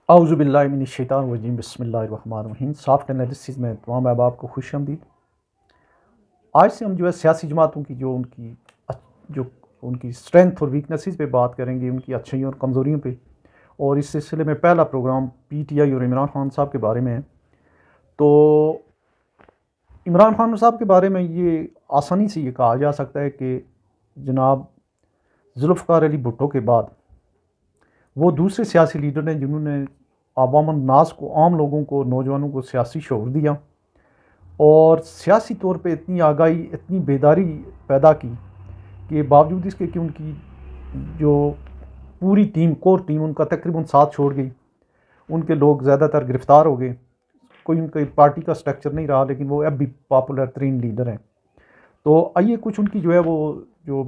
اعوذ باللہ من الشیطان الرجیم بسم اللہ الرحمن الرحیم سافٹ انالیسز میں تمام احباب کو خوش آمدید۔ آج سے ہم سیاسی جماعتوں کی جو ان کی اسٹرینتھ اور ویکنیسز پہ بات کریں گے، ان کی اچھائیوں اور کمزوریوں پہ، اور اس سلسلے میں پہلا پروگرام پی ٹی آئی اور عمران خان صاحب کے بارے میں ہے۔ تو عمران خان صاحب کے بارے میں یہ آسانی سے یہ کہا جا سکتا ہے کہ جناب ذوالفقار علی بھٹو کے بعد وہ دوسرے سیاسی لیڈر ہیں جنہوں نے عوام الناس کو، عام لوگوں کو، نوجوانوں کو سیاسی شعور دیا اور سیاسی طور پہ اتنی آگاہی، اتنی بیداری پیدا کی کہ باوجود اس کے کہ ان کی جو پوری ٹیم، کور ٹیم ان کا تقریباً ساتھ چھوڑ گئی، ان کے لوگ زیادہ تر گرفتار ہو گئے، کوئی ان کی پارٹی کا سٹرکچر نہیں رہا، لیکن وہ اب بھی پاپولر ترین لیڈر ہیں۔ تو آئیے کچھ ان کی وہ جو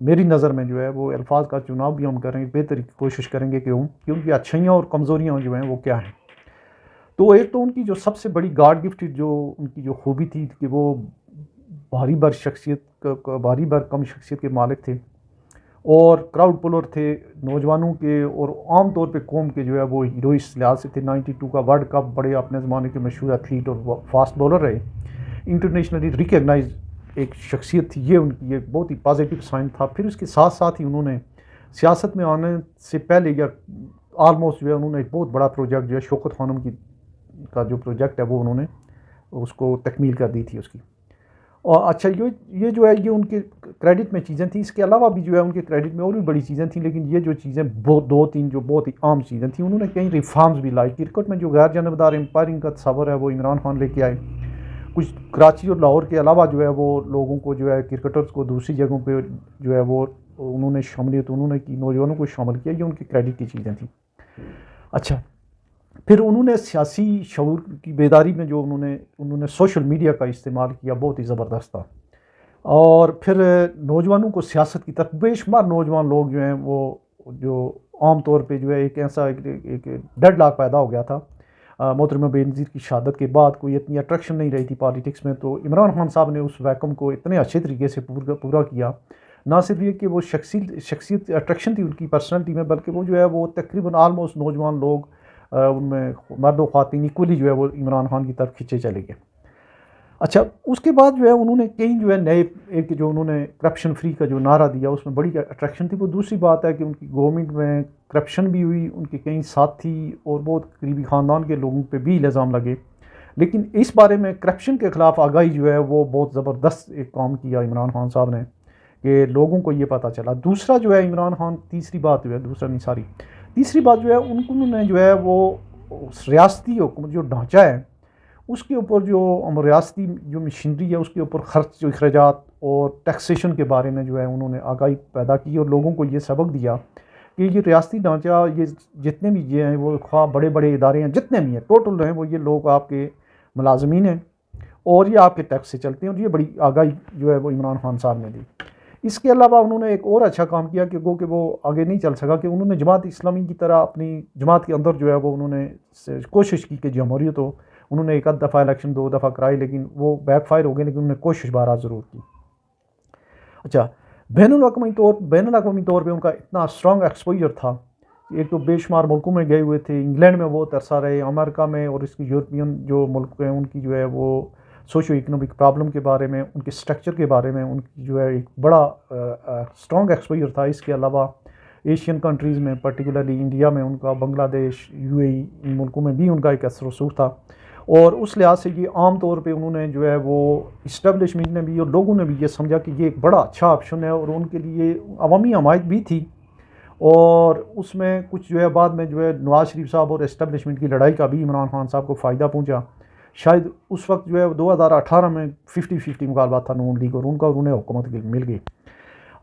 میری نظر میں وہ الفاظ کا چناؤ بھی ہم کریں، بہتر کوشش کریں گے کہ ان کی اچھائیاں اور کمزوریاں ہیں وہ کیا ہیں۔ تو ایک تو ان کی جو سب سے بڑی گاڈ گفٹڈ جو ان کی جو خوبی تھی کہ وہ بھاری بھر کم شخصیت کے مالک تھے اور کراؤڈ پولر تھے نوجوانوں کے، اور عام طور پہ قوم کے وہ ہیرو اس لحاظ سے تھے۔ 92 کا ورلڈ کپ بڑے اپنے زمانے کے مشہور ایتھلیٹ اور فاسٹ بولر رہے، انٹرنیشنلی ریکگنائز ایک شخصیت تھی، یہ ان کی ایک بہت ہی پازیٹیو سائن تھا۔ پھر اس کے ساتھ ساتھ ہی انہوں نے سیاست میں آنے سے پہلے یا آلموسٹ انہوں نے ایک بہت بڑا پروجیکٹ شوکت خانم کا جو پروجیکٹ ہے وہ انہوں نے اس کو تکمیل کر دی تھی اس کی۔ اور اچھا یہ یہ ان کے کریڈٹ میں چیزیں تھیں، اس کے علاوہ بھی ان کے کریڈٹ میں اور بھی بڑی چیزیں تھیں، لیکن یہ جو چیزیں دو تین جو بہت ہی عام چیزیں تھیں، انہوں نے کئی ریفارمز بھی لائی۔ کرکٹ میں جو غیر جانبدار امپائرنگ کا تصور ہے وہ عمران خان لے کے آئے۔ کچھ کراچی اور لاہور کے علاوہ وہ لوگوں کو کرکٹرز کو دوسری جگہوں پہ وہ انہوں نے شاملیت انہوں نے کی، نوجوانوں کو شامل کیا، یہ ان کی کریڈٹ کی چیزیں تھیں۔ اچھا، پھر انہوں نے سیاسی شعور کی بیداری میں انہوں نے سوشل میڈیا کا استعمال کیا، بہت ہی زبردست تھا۔ اور پھر نوجوانوں کو سیاست کی طرف، بے شمار نوجوان لوگ وہ جو عام طور پہ ایک ایسا ایک ڈیڈ لاک پیدا ہو گیا تھا محترمہ بینظیر کی شہادت کے بعد، کوئی اتنی اٹریکشن نہیں رہی تھی پالیٹکس میں، تو عمران خان صاحب نے اس ویکم کو اتنے اچھے طریقے سے پورا کیا۔ نہ صرف یہ کہ وہ شخصیت اٹریکشن تھی ان کی پرسنالٹی میں، بلکہ وہ وہ تقریباً آلموسٹ نوجوان لوگ ان میں مرد و خواتین ایکولی وہ عمران خان کی طرف کھینچے چلے گئے۔ اچھا، اس کے بعد انہوں نے کئی نئے ایک جو انہوں نے کرپشن فری کا جو نعرہ دیا، اس میں بڑی اٹریکشن تھی۔ وہ دوسری بات ہے کہ ان کی گورنمنٹ میں کرپشن بھی ہوئی، ان کے کئی ساتھی اور بہت قریبی خاندان کے لوگوں پہ بھی الزام لگے، لیکن اس بارے میں کرپشن کے خلاف آگاہی وہ بہت زبردست ایک کام کیا عمران خان صاحب نے کہ لوگوں کو یہ پتہ چلا۔ دوسرا عمران خان، تیسری بات تیسری بات انہوں نے وہ ریاستی حکومت جو ڈھانچہ ہے اس کے اوپر ریاستی جو مشینری ہے اس کے اوپر خرچ، جو اخراجات اور ٹیکسیشن کے بارے میں انہوں نے آگاہی پیدا کی اور لوگوں کو یہ سبق دیا کہ یہ ریاستی ڈھانچہ، یہ جتنے بھی ہیں وہ خواہ بڑے بڑے ادارے ہیں، جتنے بھی ہیں ٹوٹل ہیں، وہ یہ لوگ آپ کے ملازمین ہیں اور یہ آپ کے ٹیکس سے چلتے ہیں، اور یہ بڑی آگاہی وہ عمران خان صاحب نے دی۔ اس کے علاوہ انہوں نے ایک اور اچھا کام کیا کہ وہ آگے نہیں چل سکا، کہ انہوں نے جماعت اسلامی کی طرح اپنی جماعت کے اندر وہ انہوں نے کوشش کی کہ جمہوریت ہو۔ انہوں نے ایک آدھ دفعہ الیکشن 2 دفعہ کرائی، لیکن وہ بیک فائر ہو گئے، لیکن انہوں نے کوشش بہرحال ضرور کی۔ اچھا، بین الاقوامی طور پہ ان کا اتنا اسٹرانگ ایکسپوجر تھا، ایک تو بے شمار ملکوں میں گئے ہوئے تھے، انگلینڈ میں بہت عرصہ رہے، امریکہ میں، اور اس کی یورپین جو ملک ہیں ان کی وہ سوشو اکنامک پرابلم کے بارے میں، ان کے سٹرکچر کے بارے میں ان کی ایک بڑا اسٹرانگ ایکسپوجر تھا۔ اس کے علاوہ ایشین کنٹریز میں، پرٹیکولرلی انڈیا میں ان کا، بنگلہ دیش، UAE، ان ملکوں میں بھی ان کا ایک اثر و رسوخ تھا، اور اس لحاظ سے یہ عام طور پہ انہوں نے وہ اسٹیبلشمنٹ نے بھی اور لوگوں نے بھی یہ سمجھا کہ یہ ایک بڑا اچھا آپشن ہے، اور ان کے لیے عوامی حمایت بھی تھی۔ اور اس میں کچھ بعد میں نواز شریف صاحب اور اسٹیبلشمنٹ کی لڑائی کا بھی عمران خان صاحب کو فائدہ پہنچا۔ شاید اس وقت 2018 میں 50-50 مقابلہ تھا نون لیگ اور ان کا، انہیں حکومت مل گئی۔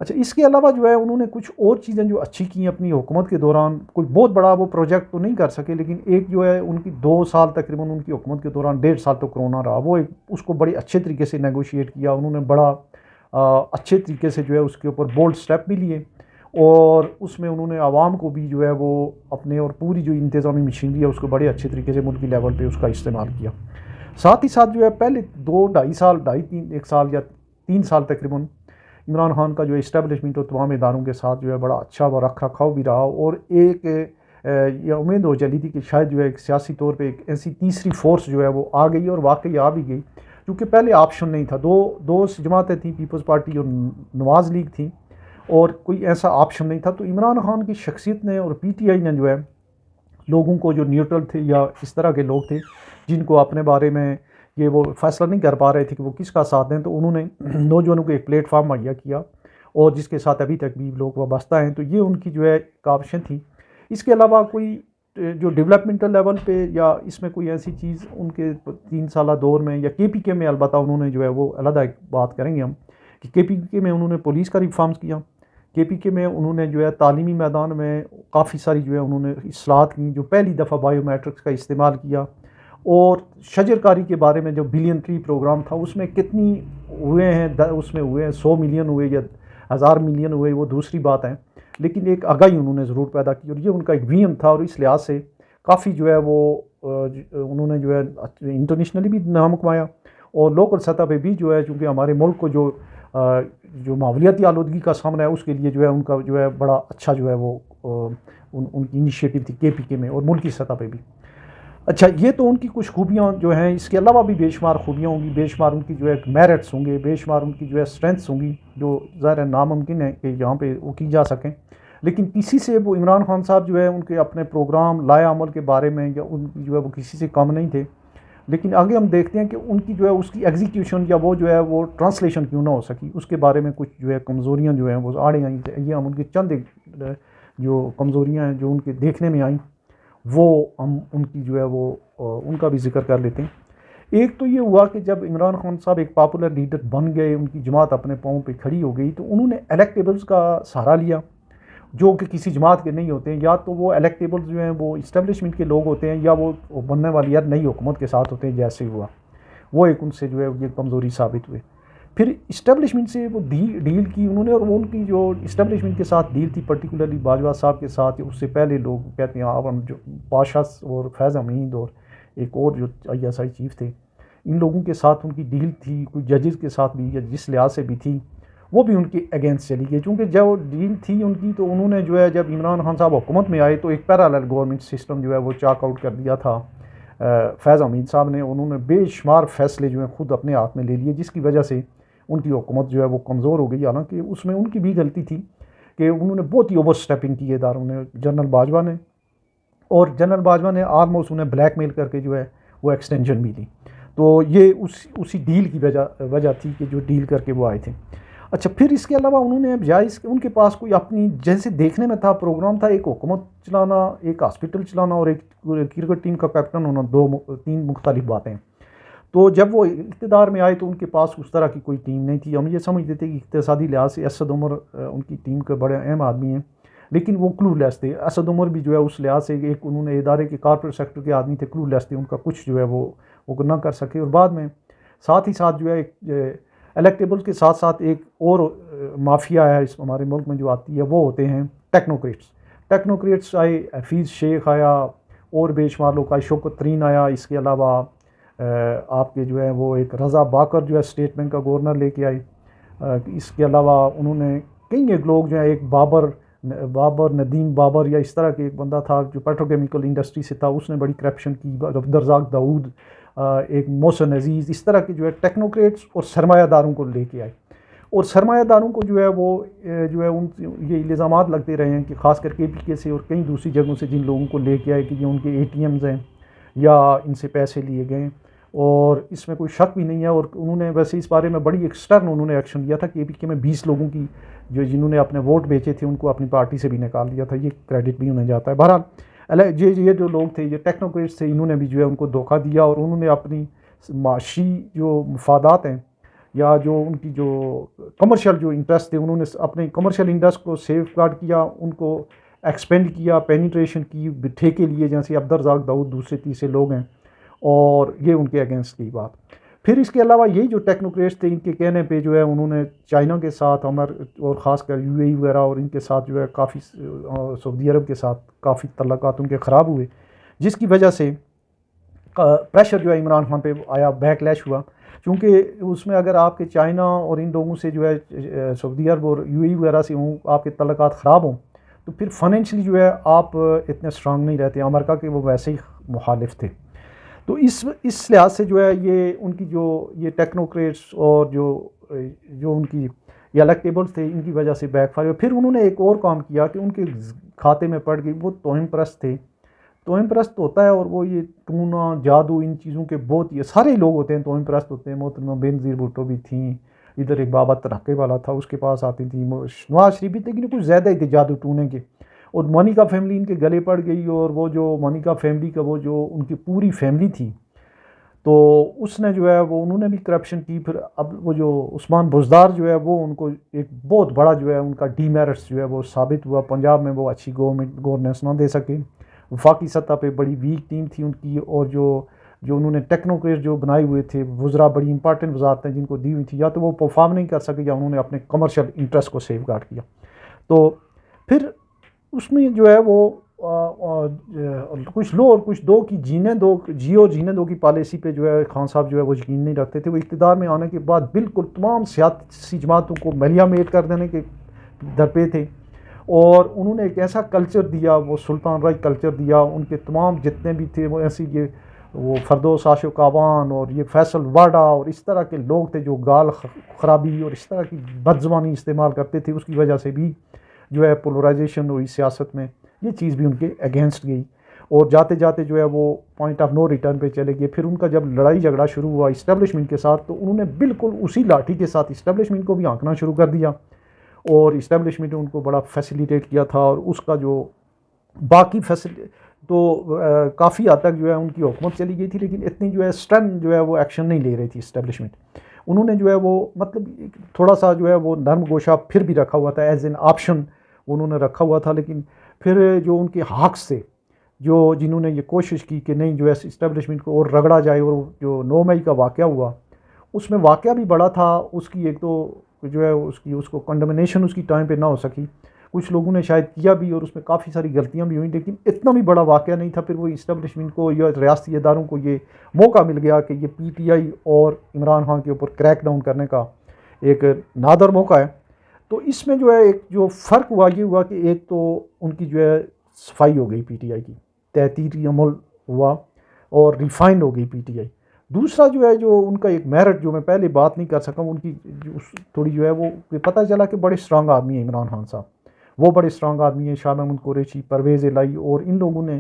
اچھا، اس کے علاوہ انہوں نے کچھ اور چیزیں جو اچھی کی اپنی حکومت کے دوران، کوئی بہت بڑا وہ پروجیکٹ تو نہیں کر سکے، لیکن ایک ان کی 2 سال تقریباً ان کی حکومت کے دوران، 1.5 سال تو کرونا رہا، وہ اس کو بڑے اچھے طریقے سے نیگوشیٹ کیا، انہوں نے بڑا اچھے طریقے سے اس کے اوپر بولڈ سٹیپ بھی لیے، اور اس میں انہوں نے عوام کو بھی وہ اپنے اور پوری جو انتظامی مشینری ہے اس کو بڑے اچھے طریقے سے ملکی لیول پہ اس کا استعمال کیا۔ ساتھ ہی ساتھ پہلے 1 سال یا 3 سال تقریباً عمران خان کا اسٹیبلشمنٹ اور تمام اداروں کے ساتھ بڑا اچھا وہ رکھ رکھاؤ بھی رہا، اور ایک یہ امید ہو چلی تھی کہ شاید جو ہے ایک سیاسی طور پہ ایک ایسی تیسری فورس جو ہے وہ آ گئی اور واقعی آ بھی گئی، کیونکہ پہلے آپشن نہیں تھا، دو جماعتیں تھیں، پیپلز پارٹی اور نواز لیگ تھی، اور کوئی ایسا آپشن نہیں تھا۔ تو عمران خان کی شخصیت نے اور پی ٹی آئی نے جو ہے لوگوں کو، جو نیوٹرل تھے یا اس طرح کے لوگ تھے جن کو اپنے بارے میں یہ وہ فیصلہ نہیں کر پا رہے تھے کہ وہ کس کا ساتھ دیں، تو انہوں نے نوجوانوں کو ایک پلیٹ فارم مہیا کیا، اور جس کے ساتھ ابھی تک بھی لوگ وابستہ ہیں۔ تو یہ ان کی جو ہے کاوشیں تھی۔ اس کے علاوہ کوئی جو ڈیولپمنٹل لیول پہ یا اس میں کوئی ایسی چیز ان کے 3 سالہ دور میں، یا کے پی کے میں البتہ انہوں نے جو ہے وہ علیحدہ ایک بات کریں گے ہم، کہ کے پی کے میں انہوں نے پولیس کا ریفارمز کیا، کے پی کے میں انہوں نے جو ہے تعلیمی میدان میں کافی ساری جو ہے انہوں نے اصلاحات کی، جو پہلی دفعہ بائیو میٹرکس کا استعمال کیا، اور شجر کاری کے بارے میں جو بلین ٹری پروگرام تھا اس میں کتنی ہوئے ہیں، اس میں ہوئے ہیں 100 ملین ہوئے یا 1000 ملین ہوئے، وہ دوسری بات ہے، لیکن ایک آگاہی انہوں نے ضرور پیدا کی، اور یہ ان کا ایک ویم تھا، اور اس لحاظ سے کافی جو ہے وہ انہوں نے جو ہے انٹرنیشنلی بھی نام کمایا، اور لوکل سطح پہ بھی جو ہے، چونکہ ہمارے ملک کو جو ماحولیاتی آلودگی کا سامنا ہے اس کے لیے جو ہے ان کا جو ہے بڑا اچھا جو ہے وہ ان کی انیشیٹو تھی کے پی کے میں، اور ملکی سطح پہ بھی۔ اچھا، یہ تو ان کی کچھ خوبیاں جو ہیں، اس کے علاوہ بھی بے شمار خوبیاں ہوں گی، بے شمار ان کی جو ہے میرٹس ہوں گے، بے شمار ان کی جو ہے اسٹرینتھس ہوں گی، جو ظاہر ہے ناممکن ہے کہ یہاں پہ وہ کی جا سکیں، لیکن کسی سے وہ عمران خان صاحب جو ہے ان کے اپنے پروگرام لائے عمل کے بارے میں یا ان کی جو ہے وہ کسی سے کم نہیں تھے، لیکن آگے ہم دیکھتے ہیں کہ ان کی جو ہے اس کی ایگزیکیوشن یا وہ جو ہے وہ ٹرانسلیشن کیوں نہ ہو سکی، اس کے بارے میں کچھ جو ہے کمزوریاں جو ہیں وہ آڑیں آئیں، یہ ہم ان کی چند جو کمزوریاں ہیں جو ان کے دیکھنے میں آئیں، وہ ہم ان کی جو ہے وہ ان کا بھی ذکر کر لیتے ہیں۔ ایک تو یہ ہوا کہ جب عمران خان صاحب ایک پاپولر لیڈر بن گئے، ان کی جماعت اپنے پاؤں پہ کھڑی ہو گئی، تو انہوں نے الیکٹیبلز کا سہارا لیا، جو کہ کسی جماعت کے نہیں ہوتے ہیں، یا تو وہ الیکٹیبلز جو ہیں وہ اسٹیبلشمنٹ کے لوگ ہوتے ہیں، یا وہ بننے والی یا نئی حکومت کے ساتھ ہوتے ہیں، جیسے ہوا وہ ایک ان سے جو ہے یہ کمزوری ثابت ہوئے۔ پھر اسٹیبلشمنٹ سے وہ ڈیل کی انہوں نے، اور وہ ان کی جو اسٹیبلشمنٹ کے ساتھ ڈیل تھی، پرٹیکولرلی باجوہ صاحب کے ساتھ، اس سے پہلے لوگ کہتے ہیں آپ جو پاشا اور فیض حمید اور ایک اور جو آئی ایس آئی چیف تھے، ان لوگوں کے ساتھ ان کی ڈیل تھی، کوئی ججز کے ساتھ بھی یا جس لحاظ سے بھی تھی، وہ بھی ان کے اگینسٹ چلی گئی، چونکہ جب ڈیل تھی ان کی تو انہوں نے جو ہے جب عمران خان صاحب حکومت میں آئے تو ایک پیرالل گورنمنٹ سسٹم جو ہے وہ چاک آؤٹ کر دیا تھا فیض حمید صاحب نے، انہوں نے بے شمار فیصلے جو ہیں خود اپنے ہاتھ میں لے لیے، جس کی وجہ سے ان کی حکومت جو ہے وہ کمزور ہو گئی، حالانکہ اس میں ان کی بھی غلطی تھی کہ انہوں نے بہت ہی اوور اسٹیپنگ کی اداروں نے، جنرل باجوہ نے، اور جنرل باجوہ نے آلموسٹ انہیں بلیک میل کر کے جو ہے وہ ایکسٹینشن بھی دی، تو یہ اسی ڈیل کی وجہ تھی کہ جو ڈیل کر کے وہ آئے تھے۔ اچھا، پھر اس کے علاوہ انہوں نے بجائے ان کے پاس کوئی اپنی جیسے دیکھنے میں تھا پروگرام تھا، ایک حکومت چلانا، ایک ہاسپٹل چلانا، اور ایک کرکٹ ٹیم کا کیپٹن ہونا، 3 مختلف باتیں۔ تو جب وہ اقتدار میں آئے تو ان کے پاس اس طرح کی کوئی ٹیم نہیں تھی، ہم یہ سمجھتے تھے کہ اقتصادی لحاظ سے اسد عمر ان کی ٹیم کے بڑے اہم آدمی ہیں، لیکن وہ کلو لیس تھے۔ اسد عمر بھی جو ہے اس لحاظ سے ایک انہوں نے ادارے کے کارپوریٹ سیکٹر کے آدمی تھے، کلو لیس تھے، ان کا کچھ جو ہے وہ نہ کر سکے، اور بعد میں ساتھ ہی ساتھ جو ہے الیکٹیبلز کے ساتھ ساتھ ایک اور مافیا ہے اس ہمارے ملک میں جو آتی ہے، وہ ہوتے ہیں ٹیکنوکریٹس آئے، حفیظ شیخ آیا، اور بے شمار لوگ آئے، شوکت ترین آیا، اس کے علاوہ آپ کے جو ہے وہ ایک رضا باکر جو ہے اسٹیٹ بینک کا گورنر لے کے آئے، اس کے علاوہ انہوں نے کئی ایک لوگ جو ہیں، ایک بابر ندیم بابر یا اس طرح کے ایک بندہ تھا جو پیٹروکیمیکل انڈسٹری سے تھا، اس نے بڑی کرپشن کی، عبدالرزاق داؤد، ایک محسن عزیز، اس طرح کے جو ہے ٹیکنوکریٹس اور سرمایہ داروں کو لے کے آئے، اور سرمایہ داروں کو جو ہے وہ جو ہے یہ الزامات لگتے رہے ہیں کہ خاص کر کے پی کے سے اور کئی دوسری جگہوں سے جن لوگوں کو لے کے آئے کہ یہ ان کے اے ٹی ایمز ہیں یا ان سے پیسے لیے گئے، اور اس میں کوئی شک بھی نہیں ہے، اور انہوں نے ویسے اس بارے میں بڑی ایکسٹرن انہوں نے ایکشن لیا تھا کہ اے پی کے میں 20 لوگوں کی جنہوں نے اپنے ووٹ بیچے تھے ان کو اپنی پارٹی سے بھی نکال دیا تھا، یہ کریڈٹ بھی انہیں جاتا ہے۔ بہرحال یہ جو لوگ تھے، یہ ٹیکنوکریٹس تھے، انہوں نے بھی جو ہے ان کو دھوکہ دیا، اور انہوں نے اپنی معاشی جو مفادات ہیں یا جو ان کی جو کمرشل جو انٹرسٹ تھے، انہوں نے اپنے کمرشل انٹرسٹ کو سیف گارڈ کیا، ان کو ایکسپینڈ کیا، پینیٹریشن کی، ٹھیکے لیے، جیسے عبدالرزاق داؤد دوسرے تیسرے لوگ ہیں، اور یہ ان کے اگینسٹ کی بات۔ پھر اس کے علاوہ یہی جو ٹیکنوکریٹس تھے، ان کے کہنے پہ جو ہے انہوں نے چائنا کے ساتھ اور خاص کر یو اے ای وغیرہ اور ان کے ساتھ جو ہے کافی، سعودی عرب کے ساتھ کافی تعلقات ان کے خراب ہوئے، جس کی وجہ سے پریشر جو ہے عمران خان پہ آیا، بیک لیش ہوا، چونکہ اس میں اگر آپ کے چائنا اور ان لوگوں سے جو ہے سعودی عرب اور یو اے ای وغیرہ سے آپ کے تعلقات خراب ہوں تو پھر فائنینشلی جو ہے آپ اتنے اسٹرانگ نہیں رہتے. امریکہ کے وہ ویسے ہی مخالف تھے. تو اس لحاظ سے جو ہے یہ ان کی جو یہ ٹیکنوکریٹس اور جو ان کی یہ الیکٹیبلس تھے ان کی وجہ سے بیک فائر. پھر انہوں نے ایک اور کام کیا کہ ان کے کھاتے میں پڑ گئی. وہ توہم پرست تھے. توہم پرست ہوتا ہے اور وہ یہ ٹونا جادو ان چیزوں کے بہت یہ سارے لوگ ہوتے ہیں توہم پرست ہوتے ہیں. محترمہ بینظیر بھٹو بھی تھیں. ادھر ایک بابا ترقے والا تھا اس کے پاس آتی تھی. نواز شریف بھی تھے لیکن کچھ زیادہ ہی تھے جادو ٹونے کے. اور مونیکا فیملی ان کے گلے پڑ گئی. اور وہ جو مونیکا فیملی کا وہ جو ان کی پوری فیملی تھی تو اس نے جو ہے وہ انہوں نے بھی کرپشن کی. پھر اب وہ جو عثمان بزدار جو ہے وہ ان کو ایک بہت بڑا جو ہے ان کا ڈی میرٹس جو ہے وہ ثابت ہوا. پنجاب میں وہ اچھی گورننس نہ دے سکے. وفاقی سطح پہ بڑی ویک ٹیم تھی ان کی. اور جو انہوں نے ٹیکنوکریٹ جو بنائے ہوئے تھے وزراء بڑی امپارٹنٹ وزارتیں جن کو دی ہوئی تھی یا تو وہ پرفارم نہیں کر سکے یا انہوں نے اپنے کمرشل انٹرسٹ کو سیف گارڈ کیا. تو پھر اس میں جو ہے وہ کچھ لو اور کچھ دو کی جینے دو کی پالیسی پہ جو ہے خان صاحب جو ہے وہ یقین نہیں رکھتے تھے. وہ اقتدار میں آنے کے بعد بالکل تمام سیاسی جماعتوں کو مہیا میٹ کر دینے کے درپے تھے. اور انہوں نے ایک ایسا کلچر دیا وہ سلطان راج کلچر دیا. ان کے تمام جتنے بھی تھے وہ ایسی وہ فردوس عاشق آوان اور یہ فیصل واڈا اور اس طرح کے لوگ تھے جو گال خرابی اور اس طرح کی بد زبانی استعمال کرتے تھے. اس کی وجہ سے بھی جو ہے پولرائزیشن ہوئی سیاست میں. یہ چیز بھی ان کے اگینسٹ گئی اور جاتے جاتے جو ہے وہ پوائنٹ آف نو ریٹرن پہ چلے گئے. پھر ان کا جب لڑائی جھگڑا شروع ہوا اسٹیبلشمنٹ کے ساتھ تو انہوں نے بالکل اسی لاٹھی کے ساتھ اسٹیبلشمنٹ کو بھی آنکنا شروع کر دیا. اور اسٹیبلشمنٹ نے ان کو بڑا فیسیلیٹیٹ کیا تھا. اور اس کا جو باقی تو کافی حد تک جو ہے ان کی حکومت چلی گئی تھی لیکن اتنی جو ہے اسٹرن جو ہے وہ ایکشن نہیں لے رہی تھی اسٹیبلشمنٹ. انہوں نے جو ہے وہ مطلب تھوڑا سا جو ہے وہ نرم گوشہ پھر بھی رکھا ہوا تھا ایز این آپشن انہوں نے رکھا ہوا تھا. لیکن پھر جو ان کے حاکس تھے جنہوں نے یہ کوشش کی کہ نہیں جو ہے اسٹیبلشمنٹ کو اور رگڑا جائے. اور جو 9 مئی کا واقعہ ہوا اس میں واقعہ بھی بڑا تھا. اس کی ایک تو جو ہے اس کو کنڈمنیشن اس کی ٹائم پہ نہ ہو سکی. کچھ لوگوں نے شاید کیا بھی اور اس میں کافی ساری غلطیاں بھی ہوئیں لیکن اتنا بھی بڑا واقعہ نہیں تھا. پھر وہ اسٹیبلشمنٹ کو یا ریاستی اداروں کو یہ موقع مل گیا کہ یہ پی ٹی آئی اور عمران خان کے اوپر کریک ڈاؤن کرنے کا ایک نادر موقع ہے. تو اس میں جو ہے ایک جو فرق ہوا یہ ہوا کہ ایک تو ان کی جو ہے صفائی ہو گئی پی ٹی آئی کی. تحریری عمل ہوا اور ریفائن ہو گئی پی ٹی آئی. دوسرا جو ہے جو ان کا ایک میرٹ جو میں پہلے بات نہیں کر سکا ان کی تھوڑی جو ہے وہ پتہ چلا کہ بڑے اسٹرانگ آدمی ہیں عمران خان صاحب. وہ بڑے اسٹرانگ آدمی ہیں. شاہ محمود قریشی پرویز الہی اور ان لوگوں نے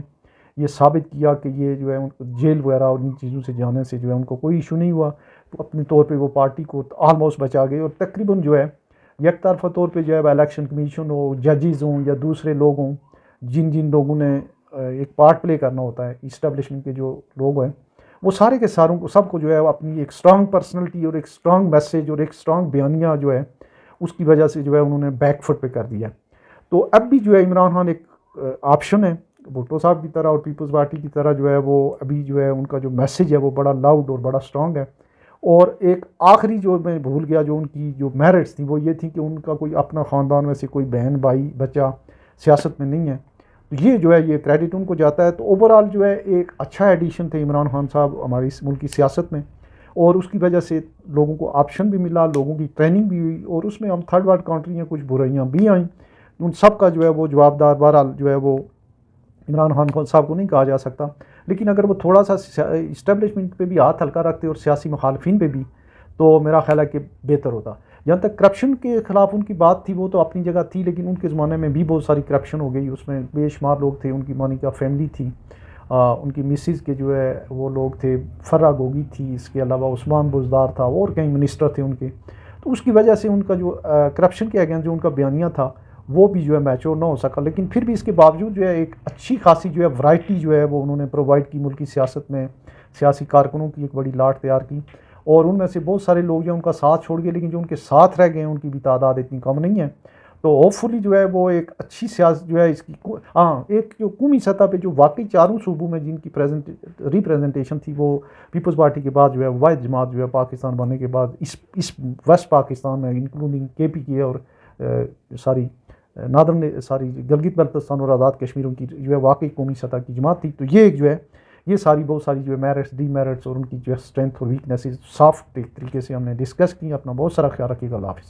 یہ ثابت کیا کہ یہ جو ہے ان کو جیل وغیرہ اور ان چیزوں سے جانے سے جو ہے ان کو کوئی ایشو نہیں ہوا. تو اپنے طور پہ وہ پارٹی کو آلموسٹ بچا گئے. اور تقریباً جو ہے یک طرفہ طور پہ جو ہے الیکشن کمیشن ہو ججز ہوں یا دوسرے لوگ ہوں جن لوگوں نے ایک پارٹ پلے کرنا ہوتا ہے اسٹیبلشمنٹ کے جو لوگ ہیں وہ سارے کے ساروں کو سب کو جو ہے اپنی ایک اسٹرانگ پرسنلٹی اور ایک اسٹرانگ میسیج اور ایک اسٹرانگ بیانیہ جو ہے اس کی وجہ سے جو ہے انہوں نے بیک فٹ پہ کر دیا. تو اب بھی جو ہے عمران خان ایک آپشن ہے بھٹو صاحب کی طرح اور پیپلز پارٹی کی طرح جو ہے وہ ابھی جو ہے ان کا جو میسیج ہے وہ بڑا لاؤڈ اور بڑا اسٹرانگ ہے. اور ایک آخری جو میں بھول گیا جو ان کی جو میرٹس تھیں وہ یہ تھی کہ ان کا کوئی اپنا خاندان میں سے کوئی بہن بھائی بچہ سیاست میں نہیں ہے. تو یہ جو ہے یہ کریڈٹ ان کو جاتا ہے. تو اوور آل جو ہے ایک اچھا ایڈیشن تھے عمران خان صاحب ہماری اس ملک کی سیاست میں. اور اس کی وجہ سے لوگوں کو آپشن بھی ملا لوگوں کی ٹریننگ بھی ہوئی. اور اس میں ہم تھرڈ ورلڈ کنٹری ہیں کچھ برائیاں بھی آئیں ان سب کا جو ہے وہ جوابدار بہرحال جو ہے وہ عمران خان صاحب کو نہیں کہا جا سکتا. لیکن اگر وہ تھوڑا سا اسٹیبلشمنٹ پہ بھی ہاتھ ہلکا رکھتے اور سیاسی مخالفین پہ بھی تو میرا خیال ہے کہ بہتر ہوتا. جہاں تک کرپشن کے خلاف ان کی بات تھی وہ تو اپنی جگہ تھی لیکن ان کے زمانے میں بھی بہت ساری کرپشن ہو گئی. اس میں بے شمار لوگ تھے. ان کی مونیکا فیملی تھی ان کی مسز کے جو ہے وہ لوگ تھے فرا گوگی تھی. اس کے علاوہ عثمان بزدار تھا اور کئی منسٹر تھے ان کے. تو اس کی وجہ سے ان کا جو کرپشن کے اگینسٹ جو ان کا بیانیہ تھا وہ بھی جو ہے میچور نہ ہو سکا. لیکن پھر بھی اس کے باوجود جو ہے ایک اچھی خاصی جو ہے ورائٹی جو ہے وہ انہوں نے پرووائڈ کی ملکی سیاست میں. سیاسی کارکنوں کی ایک بڑی لاٹ تیار کی اور ان میں سے بہت سارے لوگ جو ان کا ساتھ چھوڑ گئے لیکن جو ان کے ساتھ رہ گئے ہیں ان کی بھی تعداد اتنی کم نہیں ہے. تو ہوپ فلی جو ہے وہ ایک اچھی سیاست جو ہے اس کی ایک جو قومی سطح پہ جو واقعی چاروں صوبوں میں جن کی ریپریزنٹیشن تھی وہ پیپلز پارٹی کے بعد جو ہے واحد جماعت جو ہے پاکستان بننے کے بعد اس ویسٹ پاکستان میں انکلوڈنگ کے پی کے اور ساری ساری گلگت بلتستان اور آزاد کشمیروں کی جو ہے واقعی قومی سطح کی جماعت تھی. تو یہ ایک جو ہے یہ ساری بہت ساری جو ہے میرٹس ڈی میرٹس اور ان کی جو ہے اسٹرینتھ اور ویکنیسز سافٹ طریقے سے ہم نے ڈسکس کی. اپنا بہت سارا خیال رکھیے گا. اللہ حافظ.